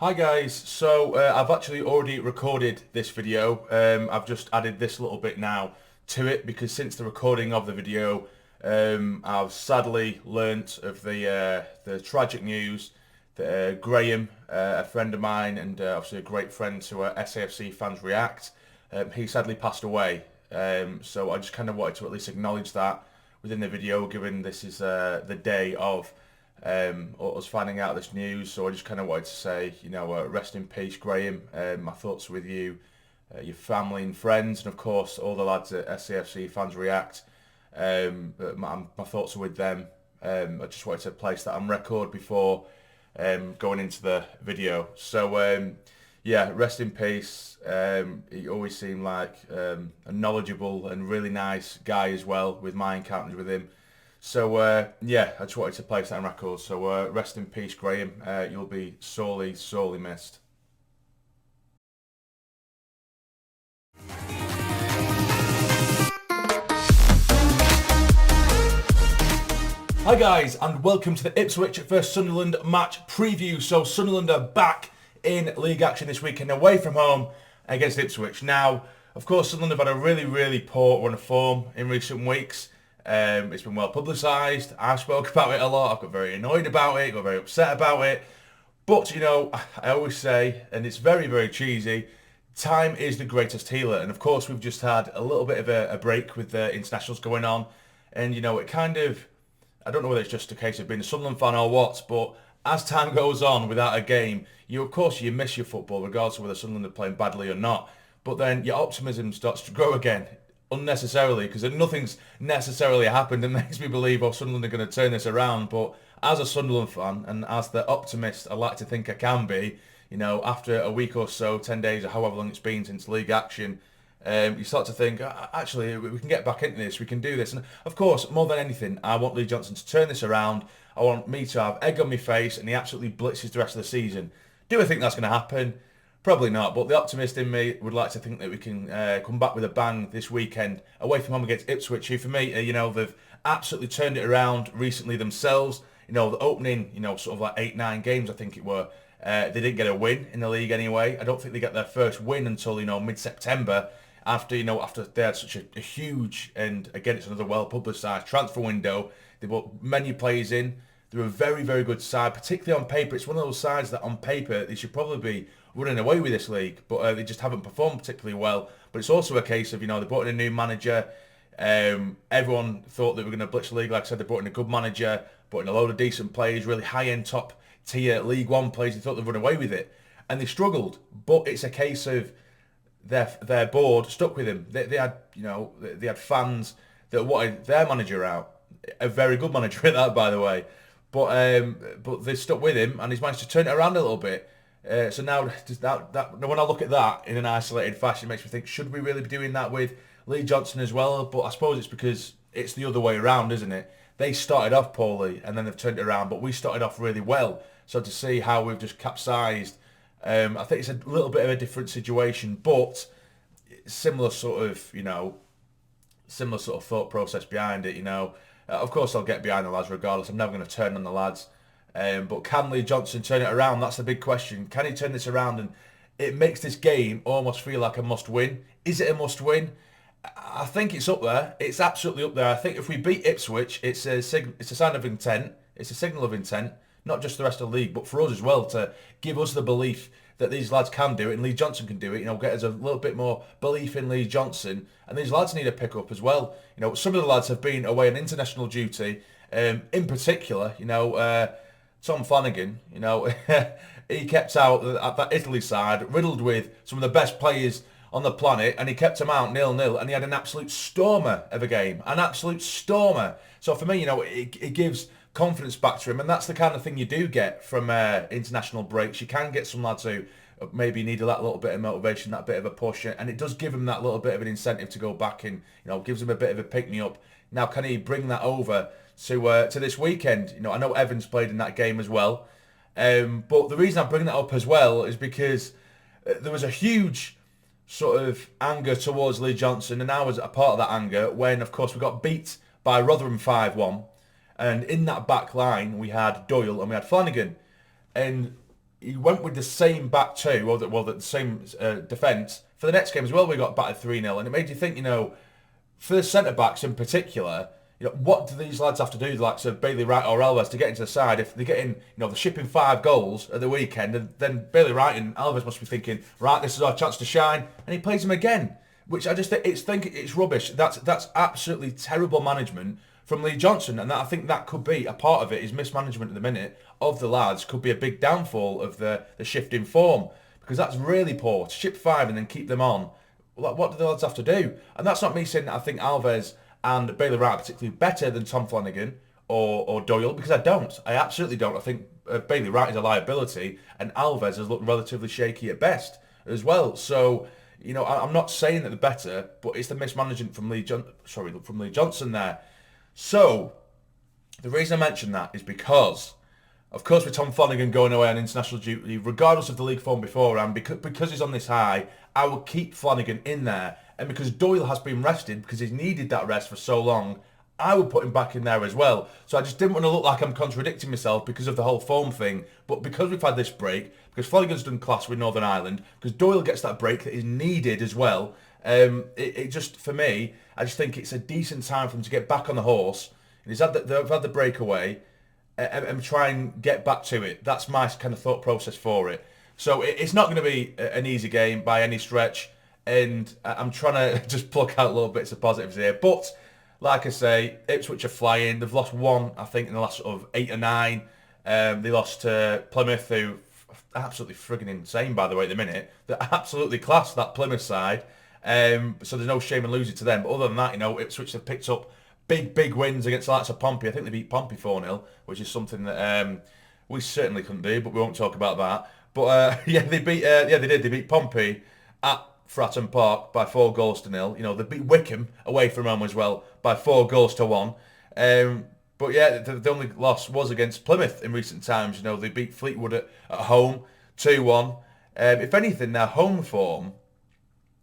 Hi guys, so I've actually already recorded this video. I've just added this little bit now to it because since the recording of the video, I've sadly learnt of the tragic news that Graham, a friend of mine and obviously a great friend to SAFC Fans React, he sadly passed away. So I just kind of wanted to at least acknowledge that within the video, given this is the day of us finding out this news. So I just kind of wanted to say, rest in peace, Graham. My thoughts are with you, your family and friends, and of course all the lads at SAFC Fans React. My thoughts are with them. I just wanted to place that on record before going into the video. So yeah, rest in peace. He always seemed like a knowledgeable and really nice guy as well, with my encounters with him. So yeah, I just wanted to place that on record. So rest in peace, Graham. You'll be sorely, sorely missed. Hi guys, and welcome to the Ipswich vs Sunderland match preview. So Sunderland are back in league action this weekend away from home against Ipswich. Now, of course, Sunderland have had a really, really poor run of form in recent weeks. It's been well publicised. I spoke about it a lot. I've got very annoyed about it, got very upset about it. But, I always say, and it's very, very cheesy, time is the greatest healer. And of course, we've just had a little bit of a break with the internationals going on. And, it kind of, I don't know whether it's just a case of being a Sunderland fan or what, but as time goes on without a game, you miss your football, regardless of whether Sunderland are playing badly or not. But then your optimism starts to grow again, unnecessarily, because nothing's necessarily happened and makes me believe, Sunderland are going to turn this around. But as a Sunderland fan, and as the optimist I like to think I can be, after a week or so, 10 days or however long it's been since league action, you start to think, actually, we can get back into this, we can do this. And of course, more than anything, I want Lee Johnson to turn this around. I want me to have egg on my face and he absolutely blitzes the rest of the season. Do I think that's going to happen? Probably not, but the optimist in me would like to think that we can come back with a bang this weekend away from home against Ipswich, who for me, they've absolutely turned it around recently themselves. The opening, sort of like 8-9 games, I think it were, they didn't get a win in the league anyway. I don't think they get their first win until, mid-September, after they had such a huge, and again, it's another well-publicised transfer window. They brought many players in. They're a very, very good side, particularly on paper. It's one of those sides that on paper they should probably be running away with this league, but they just haven't performed particularly well. But it's also a case of, they brought in a new manager. Everyone thought they were going to blitz the league. Like I said, they brought in a good manager, brought in a load of decent players, really high-end, top-tier League One players. They thought they'd run away with it, and they struggled. But it's a case of their board stuck with him. They had fans that wanted their manager out. A very good manager at that, by the way. But they stuck with him, and he's managed to turn it around a little bit. So now, when I look at that in an isolated fashion, it makes me think, should we really be doing that with Lee Johnson as well? But I suppose it's because it's the other way around, isn't it? They started off poorly, and then they've turned it around, but we started off really well. So to see how we've just capsized, I think it's a little bit of a different situation, but similar sort of thought process behind it, Of course, I'll get behind the lads regardless. I'm never going to turn on the lads. But can Lee Johnson turn it around? That's the big question. Can he turn this around? And it makes this game almost feel like a must-win. Is it a must-win? I think it's up there. It's absolutely up there. I think if we beat Ipswich, it's a sign of intent. It's a signal of intent, not just the rest of the league, but for us as well, to give us the belief that these lads can do it and Lee Johnson can do it. Get us a little bit more belief in Lee Johnson. And these lads need a pick-up as well. Some of the lads have been away on international duty. In particular, Tom Flanagan, he kept out that Italy side, riddled with some of the best players on the planet, and he kept them out 0-0, and he had an absolute stormer of a game. An absolute stormer. So for me, it gives confidence back to him, and that's the kind of thing you do get from international breaks. You can get some lads who maybe need that little bit of motivation, that bit of a push, and it does give him that little bit of an incentive to go back and, gives him a bit of a pick-me-up. Now, can he bring that over to this weekend? I know Evans played in that game as well, but the reason I'm bringing that up as well is because there was a huge sort of anger towards Lee Johnson, and I was a part of that anger when, of course, we got beat by Rotherham 5-1, and in that back line we had Doyle and we had Flanagan, and he went with the same back two, or the same defence for the next game as well. We got battered 3-0, and it made you think, for the centre backs in particular, what do these lads have to do, like Bailey Wright or Alves, to get into the side? If they get in, they're shipping 5 goals at the weekend, then Bailey Wright and Alves must be thinking, right, this is our chance to shine, and he plays him again, which I just think it's rubbish. That's absolutely terrible management from Lee Johnson, and I think that could be a part of it. Is mismanagement at the minute of the lads could be a big downfall of the shift in form, because that's really poor. To ship 5 and then keep them on, what do the lads have to do? And that's not me saying that I think Alves and Bailey Wright are particularly better than Tom Flanagan or Doyle, because I don't. I absolutely don't. I think Bailey Wright is a liability, and Alves has looked relatively shaky at best as well. So, I'm not saying that they're better, but it's the mismanagement from Lee Johnson there. So, the reason I mention that is because, of course, with Tom Flanagan going away on international duty, regardless of the league form beforehand, because he's on this high, I will keep Flanagan in there. And because Doyle has been rested, because he's needed that rest for so long, I would put him back in there as well. So I just didn't want to look like I'm contradicting myself because of the whole form thing. But because we've had this break, because Flanagan's done class with Northern Ireland, because Doyle gets that break that is needed as well, it just, for me, I just think it's a decent time for him to get back on the horse. And they've had the breakaway and try and get back to it. That's my kind of thought process for it. So it's not going to be an easy game by any stretch. And I'm trying to just pluck out little bits of positives here. But, like I say, Ipswich are flying. They've lost 1, I think, in the last sort of 8 or 9. They lost to Plymouth, who absolutely frigging insane, by the way, at the minute. They're absolutely class, that Plymouth side. So there's no shame in losing to them. But other than that, Ipswich have picked up big wins against the likes of Pompey. I think they beat Pompey 4-0, which is something that we certainly couldn't do, but we won't talk about that. But, they did. They beat Pompey at Fratton Park by 4-0. They beat Wickham away from home as well by 4-1. But yeah, the only loss was against Plymouth in recent times. They beat Fleetwood at home 2-1. If anything, their home form,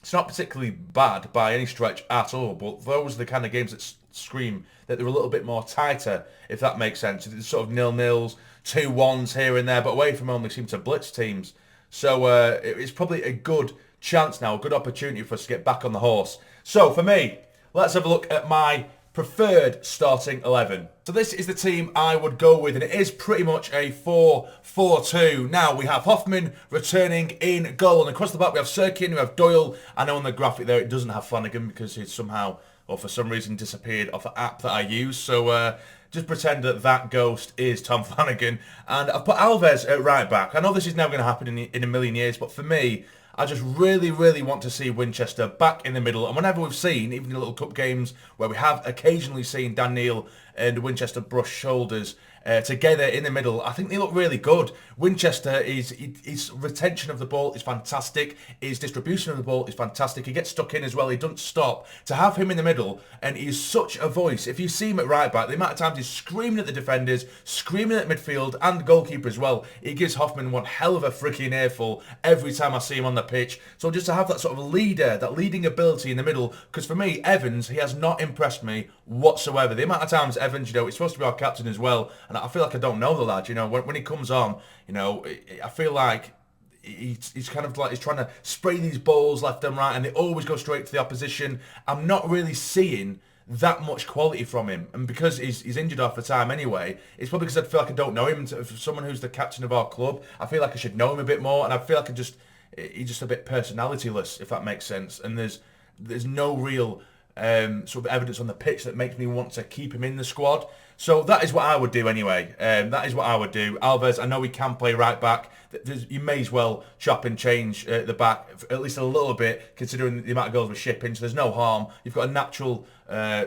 it's not particularly bad by any stretch at all, but those are the kind of games that scream that they're a little bit more tighter, if that makes sense. It's sort of 0-0s, 2-1s here and there, but away from home they seem to blitz teams. So it's probably a good chance now, a good opportunity for us to get back on the horse. So for me, let's have a look at my preferred starting 11. So this is the team I would go with, and it is pretty much a 4-4-2. Now we have Hoffman returning in goal, and across the back we have Sirkin, we have Doyle. I know on the graphic there it doesn't have Flanagan because he's somehow, or for some reason, disappeared off the app that I use. So just pretend that ghost is Tom Flanagan. And I've put Alves at right back. I know this is never going to happen in a million years, but for me, I just really want to see Winchester back in the middle. And whenever we've seen, even in little cup games, where we have occasionally seen Dan Neil and Winchester brush shoulders together in the middle, I think they look really good. Winchester, his retention of the ball is fantastic. His distribution of the ball is fantastic. He gets stuck in as well. He doesn't stop. To have him in the middle, and he's such a voice. If you see him at right back, the amount of times he's screaming at the defenders, screaming at midfield and the goalkeeper as well, he gives Hoffman one hell of a freaking earful every time I see him on the pitch. So just to have that sort of leader, that leading ability in the middle, because for me, Evans, he has not impressed me whatsoever. The amount of times Evans, he's supposed to be our captain as well, and I feel like I don't know the lad. When he comes on, I feel like he's kind of like he's trying to spray these balls left and right, and they always go straight to the opposition. I'm not really seeing that much quality from him, and because he's injured half the time anyway, it's probably because I feel like I don't know him. For someone who's the captain of our club, I feel like I should know him a bit more, and I feel like he's just a bit personalityless, if that makes sense. And there's no real sort of evidence on the pitch that makes me want to keep him in the squad. So that is what I would do anyway. That is what I would do. Alves, I know he can play right back. You may as well chop and change the back at least a little bit, considering the amount of goals we're shipping. So there's no harm. You've got a natural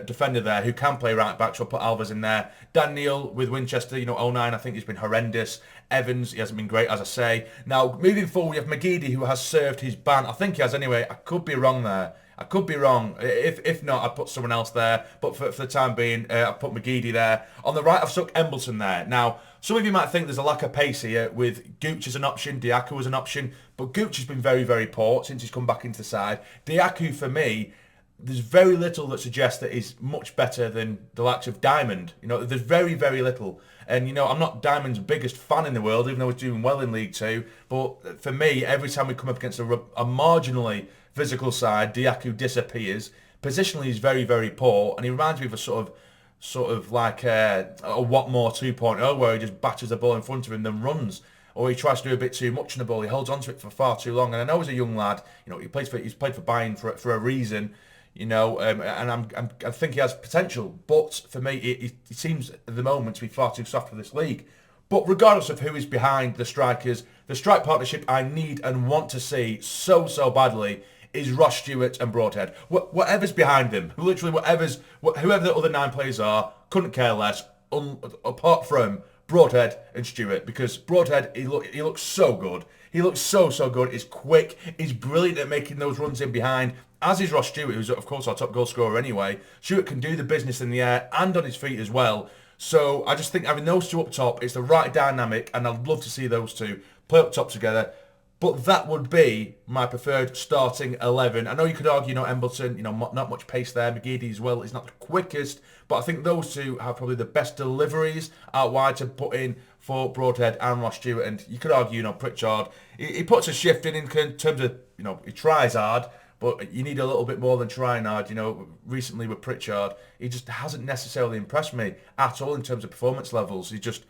defender there who can play right back, so I'll put Alves in there. Dan Neil with Winchester, 09, I think he's been horrendous. Evans, he hasn't been great, as I say. Now, moving forward, we have McGeady, who has served his ban. I think he has anyway. I could be wrong there. I could be wrong. If not, I'd put someone else there. But for the time being, I've put McGeady there. On the right, I've stuck Embleton there. Now, some of you might think there's a lack of pace here with Gooch as an option, Diaku as an option. But Gooch has been very, very poor since he's come back into the side. Diaku, for me, there's very little that suggests that he's much better than the likes of Diamond. You know, there's very, very little. And, you know, I'm not Diamond's biggest fan in the world, even though he's doing well in League Two. But for me, every time we come up against a marginally physical side, Dietrich disappears. Positionally, he's very, very poor. And he reminds me of a sort of like a Watmore 2.0, where he just batters the ball in front of him, then runs. Or he tries to do a bit too much on the ball. He holds onto it for far too long. And I know he's a young lad. You know, he's played for Bayern for a reason. You know, and I think he has potential. But for me, it seems at the moment to be far too soft for this league. But regardless of who is behind the strikers, the strike partnership I need and want to see so badly is Ross Stewart and Broadhead. Whatever's behind them, literally whoever the other 9 players are, couldn't care less, apart from Broadhead and Stewart, because Broadhead, he looks so good. He looks so good. He's quick. He's brilliant at making those runs in behind, as is Ross Stewart, who's of course our top goal scorer anyway. Stewart can do the business in the air and on his feet as well. So I just think having those two up top is the right dynamic, and I'd love to see those two play up top together. But that would be my preferred starting 11. I know you could argue, Embleton, not much pace there. McGeady as well is not the quickest, but I think those two have probably the best deliveries out wide to put in for Broadhead and Ross Stewart. And you could argue, Pritchard, he puts a shift in terms of, he tries hard, but you need a little bit more than trying hard. Recently with Pritchard, he just hasn't necessarily impressed me at all in terms of performance levels. He just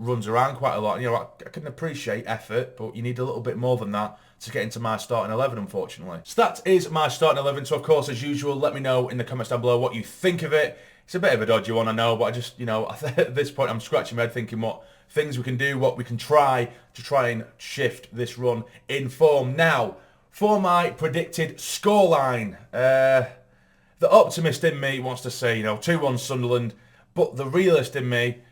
runs around quite a lot. I can appreciate effort, but you need a little bit more than that to get into my starting 11, unfortunately. So that is my starting 11. So, of course, as usual, let me know in the comments down below what you think of it. It's a bit of a dodgy one, I know, but I just, at this point, I'm scratching my head thinking what things we can do, what we can try to try and shift this run in form. Now, for my predicted scoreline, the optimist in me wants to say, 2-1 Sunderland, but the realist in me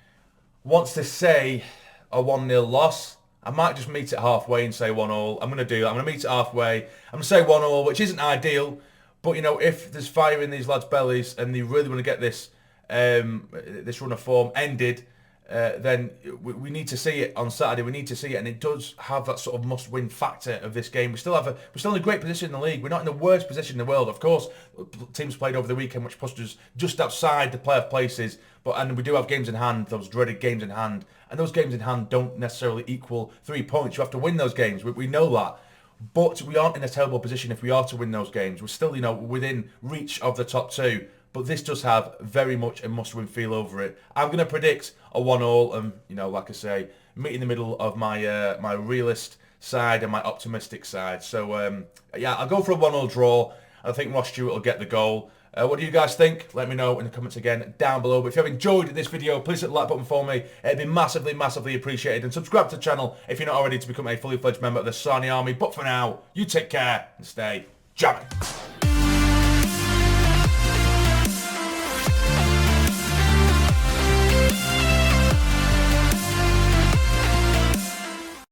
wants to say a 1-0 loss. I might just meet it halfway and say 1-1. I'm going to do that. I'm going to meet it halfway. I'm going to say 1-1, which isn't ideal. But, if there's fire in these lads' bellies and they really want to get this this run of form ended, then we need to see it on Saturday. We need to see it, and it does have that sort of must-win factor of this game. We're still in a great position in the league. We're not in the worst position in the world. Of course, teams played over the weekend, which pushed us just outside the playoff places. And we do have games in hand, those dreaded games in hand. And those games in hand don't necessarily equal 3 points. You have to win those games. We know that. But we aren't in a terrible position if we are to win those games. We're still, within reach of the top 2. But this does have very much a must-win feel over it. I'm going to predict a 1-1, and like I say, meet in the middle of my my realist side and my optimistic side. So I'll go for a 1-1 draw. I think Ross Stewart will get the goal. What do you guys think? Let me know in the comments again down below. But if you have enjoyed this video, please hit the like button for me. It'd be massively, massively appreciated. And subscribe to the channel if you're not already to become a fully fledged member of the Sarny Army. But for now, you take care and stay jamming.